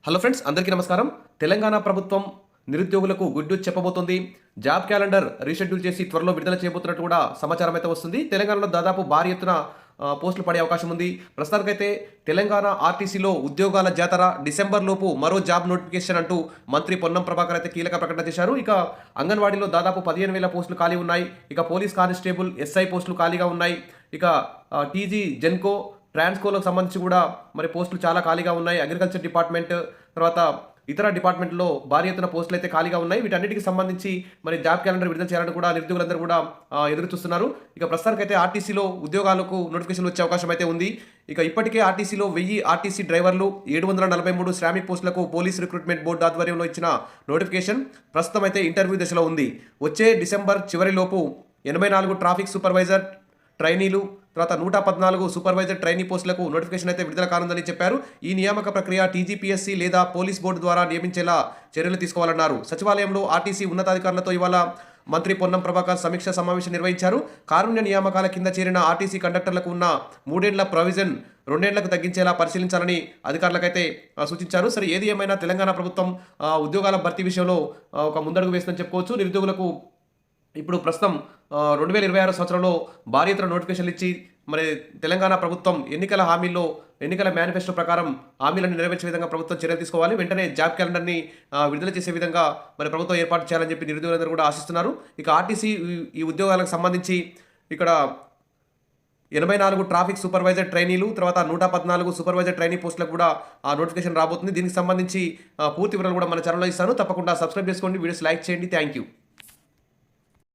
Hello friends, అందరికీ నమస్కారం. తెలంగాణ ప్రభుత్వం నిరుద్యోగులకు గుడ్ న్యూస్ చెప్పబోతోంది. జాబ్ క్యాలెండర్ రీషెడ్యూల్ చేసి త్వరలో విడుదల చేయబోతున్నట్టు కూడా సమాచారం అయితే వస్తుంది. తెలంగాణలో దాదాపు భారీ ఎత్తున పోస్టులు పడే అవకాశం ఉంది. ప్రస్తుతానికైతే తెలంగాణ ఆర్టీసీలో ఉద్యోగాల జాతర, డిసెంబర్ లోపు మరో జాబ్ నోటిఫికేషన్ అంటూ మంత్రి పొన్నం ప్రభాకర్ అయితే కీలక ప్రకటన చేశారు. ఇక అంగన్వాడీలో దాదాపు 15,000 పోస్టులు ఖాళీ ఉన్నాయి. ఇక పోలీస్ కానిస్టేబుల్, ఎస్ఐ పోస్టులు ఖాళీగా ఉన్నాయి. ఇక టీజీ, జెన్కో, ట్రాన్స్కోలకు సంబంధించి కూడా మరి పోస్టులు చాలా ఖాళీగా ఉన్నాయి. అగ్రికల్చర్ డిపార్ట్మెంట్, తర్వాత ఇతర డిపార్ట్మెంట్లో భారీ ఎత్తున పోస్టులు అయితే ఖాళీగా ఉన్నాయి. వీటన్నిటికి సంబంధించి మరి జాబ్ క్యాలెండర్ విడుదల చేయాలని కూడా నిరుద్యోగులందరూ కూడా ఎదురు చూస్తున్నారు. ఇక ప్రస్తుతానికైతే ఆర్టీసీలో ఉద్యోగాలకు నోటిఫికేషన్ వచ్చే అవకాశం అయితే ఉంది. ఇక ఇప్పటికే ఆర్టీసీలో 1000 ఆర్టీసీ డ్రైవర్లు, 743 శ్రామిక్ పోస్టులకు పోలీస్ రిక్రూట్మెంట్ బోర్డు ఆధ్వర్యంలో ఇచ్చిన నోటిఫికేషన్ ప్రస్తుతం అయితే ఇంటర్వ్యూ దశలో ఉంది. వచ్చే డిసెంబర్ చివరిలోపు 84 ట్రాఫిక్ సూపర్వైజర్ ట్రైనీలు, తర్వాత 114 సూపర్వైజర్ ట్రైనీ పోస్టులకు నోటిఫికేషన్ అయితే విడుదల కానుందని చెప్పారు. ఈ నియామక ప్రక్రియ టీజీపీఎస్సీ లేదా పోలీస్ బోర్డు ద్వారా నియమించేలా చర్యలు తీసుకోవాలన్నారు. సచివాలయంలో ఆర్టీసీ ఉన్నతాధికారులతో ఇవాళ మంత్రి పొన్నం ప్రభాకర్ సమీక్ష సమావేశం నిర్వహించారు. కారుణ్య నియామకాల కింద చేరిన ఆర్టీసీ కండక్టర్లకు ఉన్న 3 ఏళ్ల ప్రొవిజన్ 2 ఏళ్లకు తగ్గించేలా పరిశీలించాలని అధికారులకైతే సూచించారు. సరే, ఏది ఏమైనా తెలంగాణ ప్రభుత్వం ఉద్యోగాల భర్తీ విషయంలో ఒక ముందడుగు వేస్తుందని చెప్పుకోవచ్చు. నిరుద్యోగులకు ఇప్పుడు ప్రస్తుతం 2026 సంవత్సరంలో భారీ ఎత్తున నోటిఫికేషన్లు ఇచ్చి మరి తెలంగాణ ప్రభుత్వం ఎన్నికల మేనిఫెస్టో ప్రకారం హామీలను నెరవేర్చే విధంగా ప్రభుత్వం చర్యలు తీసుకోవాలి. వెంటనే జాబ్ క్యాలెండర్ని విడుదల చేసే విధంగా మరి ప్రభుత్వం ఏర్పాటు చేయాలని చెప్పి నిరుద్యోగులందరూ కూడా ఆశిస్తున్నారు. ఇక ఆర్టీసీ ఈ ఉద్యోగాలకు సంబంధించి ఇక్కడ 84 ట్రాఫిక్ సూపర్వైజర్ ట్రైనీలు, తర్వాత 114 సూపర్వైజర్ ట్రైనీ పోస్టులకు కూడా ఆ నోటిఫికేషన్ రాబోతుంది. దీనికి సంబంధించి పూర్తి వివరాలు కూడా మన ఛానల్లో ఇస్తాను. తప్పకుండా సబ్స్క్రైబ్ చేసుకోండి, వీడియోస్ లైక్ చేయండి. Thank you.